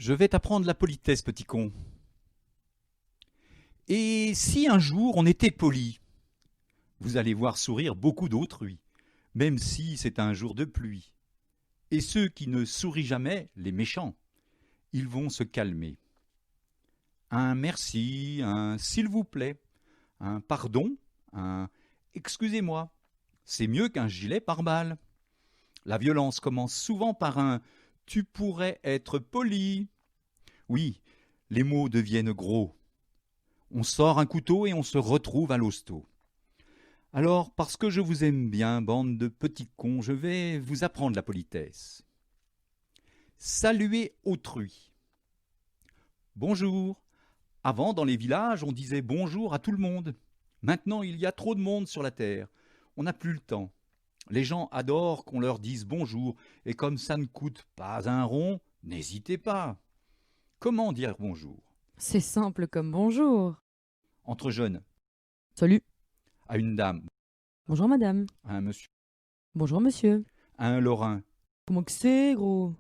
Je vais t'apprendre la politesse, petit con. Et si un jour on était poli, vous allez voir sourire beaucoup d'autrui, même si c'est un jour de pluie. Et ceux qui ne sourient jamais, les méchants, ils vont se calmer. Un merci, un s'il vous plaît, un pardon, un excusez-moi, c'est mieux qu'un gilet pare-balles. La violence commence souvent par un tu pourrais être poli. Oui, les mots deviennent gros. On sort un couteau et on se retrouve à l'hosto. Alors, parce que je vous aime bien, bande de petits cons, je vais vous apprendre la politesse. Saluer autrui. Bonjour. Avant, dans les villages, on disait bonjour à tout le monde. Maintenant, il y a trop de monde sur la terre. On n'a plus le temps. Les gens adorent qu'on leur dise bonjour, et comme ça ne coûte pas un rond, n'hésitez pas. Comment dire bonjour? C'est simple comme bonjour. Entre jeunes, Salut. à une dame, Bonjour madame. à un monsieur, Bonjour monsieur. à un lorrain. Comment que c'est, gros?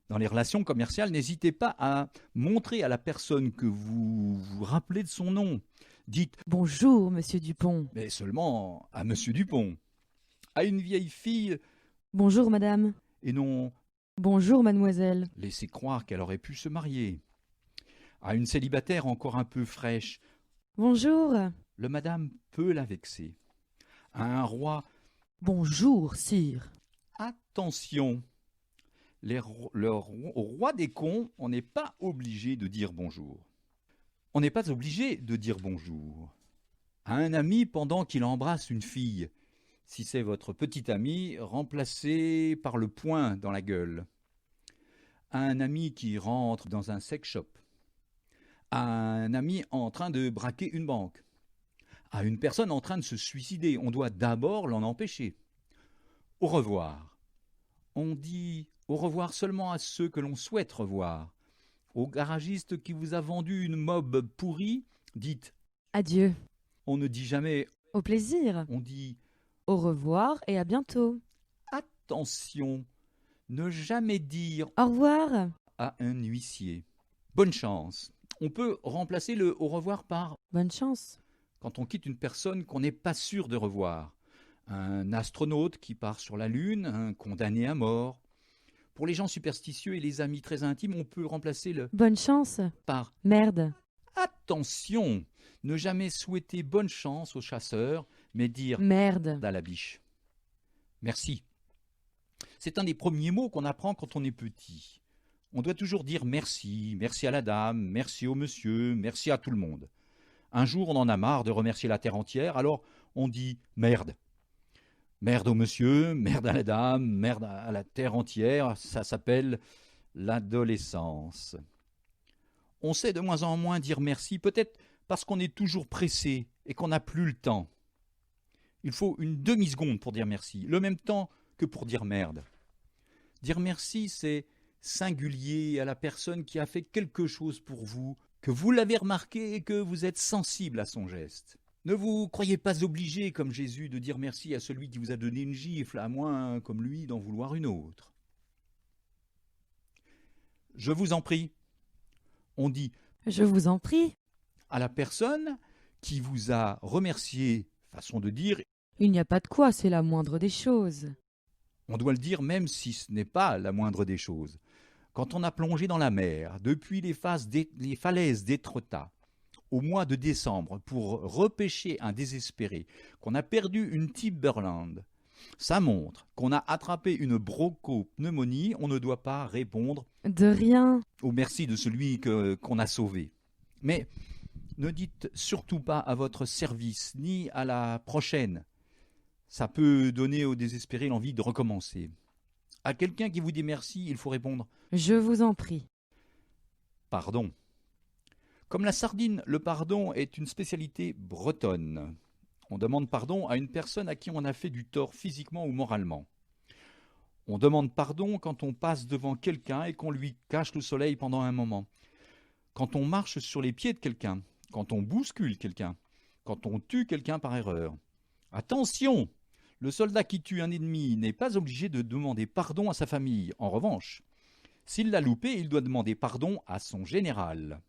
Dans les relations commerciales, n'hésitez pas à montrer à la personne que vous vous rappelez de son nom. Dites, Bonjour monsieur Dupont. mais seulement à monsieur Dupont. À une vieille fille, Bonjour madame. et non Bonjour mademoiselle. laisser croire qu'elle aurait pu se marier. À une célibataire encore un peu fraîche, Bonjour. le madame peut la vexer. À un roi, Bonjour sire. attention, au roi des cons, on n'est pas obligé de dire bonjour. On n'est pas obligé de dire bonjour à un ami pendant qu'il embrasse une fille. Si c'est votre petit ami, remplacé par le poing dans la gueule. À un ami qui rentre dans un sex shop. À un ami en train de braquer une banque. À une personne en train de se suicider. On doit d'abord l'en empêcher. Au revoir. On dit au revoir seulement à ceux que l'on souhaite revoir. Au garagiste qui vous a vendu une mob pourrie, dites Adieu. on ne dit jamais, Au plaisir. on dit Au revoir et à bientôt. attention, ne jamais dire Au revoir. à un huissier. Bonne chance. On peut remplacer le au revoir par Bonne chance. quand on quitte une personne qu'on n'est pas sûr de revoir. Un astronaute qui part sur la Lune, un condamné à mort. Pour les gens superstitieux et les amis très intimes, on peut remplacer le Bonne chance. par Merde. attention. Ne jamais souhaiter bonne chance aux chasseurs, mais dire Merde. à la biche. Merci. C'est un des premiers mots qu'on apprend quand on est petit. On doit toujours dire merci, merci à la dame, merci au monsieur, merci à tout le monde. Un jour, on en a marre de remercier la terre entière, alors on dit merde. Merde au monsieur, merde à la dame, merde à la terre entière, ça s'appelle l'adolescence. On sait de moins en moins dire merci, peut-être parce qu'on est toujours pressé et qu'on n'a plus le temps. Il faut une demi-seconde pour dire merci, le même temps que pour dire merde. Dire merci, c'est singulier à la personne qui a fait quelque chose pour vous, que vous l'avez remarqué et que vous êtes sensible à son geste. Ne vous croyez pas obligé, comme Jésus, de dire merci à celui qui vous a donné une gifle, à moins, comme lui, d'en vouloir une autre. Je vous en prie. On dit Je vous en prie. à la personne qui vous a remercié, façon de dire, Il n'y a pas de quoi, c'est la moindre des choses. on doit le dire même si ce n'est pas la moindre des choses. Quand on a plongé dans la mer, depuis les falaises d'Étretat, au mois de décembre, pour repêcher un désespéré, qu'on a perdu une Timberland, ça montre qu'on a attrapé une bronchopneumonie, on ne doit pas répondre De rien. au merci de celui qu'on a sauvé. Mais ne dites surtout pas à votre service, ni à la prochaine. Ça peut donner au désespéré l'envie de recommencer. À quelqu'un qui vous dit merci, il faut répondre Je vous en prie. pardon. Comme la sardine, le pardon est une spécialité bretonne. On demande pardon à une personne à qui on a fait du tort physiquement ou moralement. On demande pardon quand on passe devant quelqu'un et qu'on lui cache le soleil pendant un moment. Quand on marche sur les pieds de quelqu'un, quand on bouscule quelqu'un, quand on tue quelqu'un par erreur. Attention! Le soldat qui tue un ennemi n'est pas obligé de demander pardon à sa famille. En revanche, S'il l'a loupé, il doit demander pardon à son général.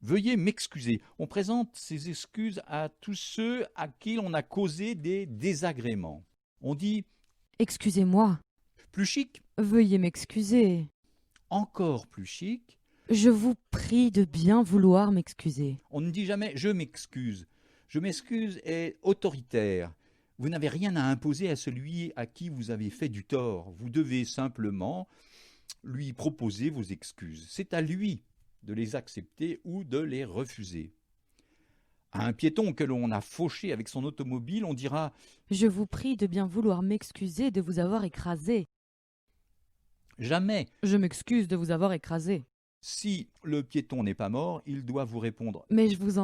Veuillez m'excuser. On présente ses excuses à tous ceux à qui on a causé des désagréments. On dit Excusez-moi. plus chic, Veuillez m'excuser. encore plus chic. Je vous prie de bien vouloir m'excuser. On ne dit jamais je m'excuse. Je m'excuse est autoritaire. Vous n'avez rien à imposer à celui à qui vous avez fait du tort. Vous devez simplement lui proposer vos excuses. C'est à lui de les accepter ou de les refuser. À un piéton que l'on a fauché avec son automobile, on dira Je vous prie de bien vouloir m'excuser de vous avoir écrasé. jamais. Je m'excuse de vous avoir écrasé. Si le piéton n'est pas mort, il doit vous répondre Mais je vous en